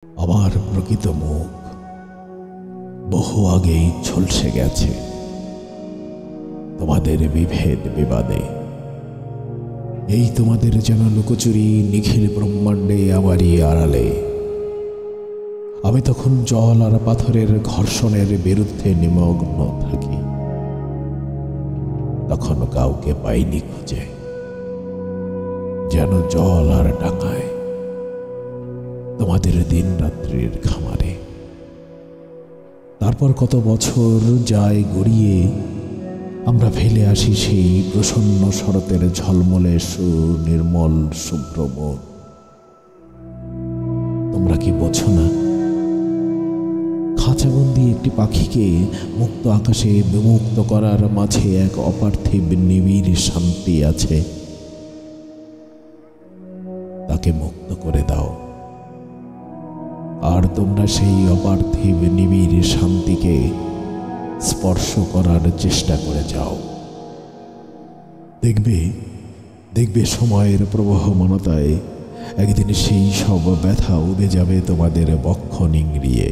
আমার প্রকৃত মুখ বহু আগেই ঝলসে গেছে তোমাদের বিভেদ বিবাদে। এই তোমাদের যেন লুকোচুরি নিখিল ব্রহ্মাণ্ডে আমারই আড়ালে। আমি তখন জল আর পাথরের ঘর্ষণের বিরুদ্ধে নিমগ্ন থাকি। তখন কাউকে পাইনি খুঁজে, যেন জল আর ডাঙায় তোমাদের দিন রাত্রির খামারে। তারপর কত বছর যায় গড়িয়ে আমরা ফেলে আসি সেই প্রসন্ন শরতের ঝলমলে সুনির্মল শুভ্র মন। তোমরা কি বোঝো না, খাঁচাবন্দি একটি পাখিকে মুক্ত আকাশে বিমুক্ত করার মাঝে এক অপার্থিব নিবিড় শান্তি আছে। তাকে মুক্ত করে দাও, আর তোমরা সেই অপার্থিব নিবিড় শান্তিকে স্পর্শ করার চেষ্টা করে যাও। দেখবে দেখবে সময়ের প্রবহমানতায় একদিন সেই সব ব্যথা উবে যাবে তোমাদের বক্ষ নিংড়িয়ে।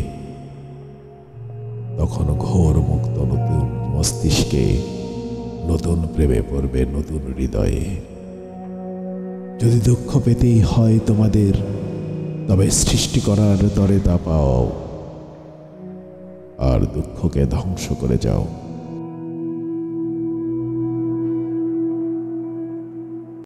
তখন ঘোর মুক্ত নতুন মস্তিষ্কে নতুন প্রেমে পড়বে নতুন হৃদয়ে। যদি দুঃখ পেতেই হয় তোমাদের, তবে সৃষ্টি করার তরে তা পাও, আর দুঃখকে ধ্বংস করে যাও।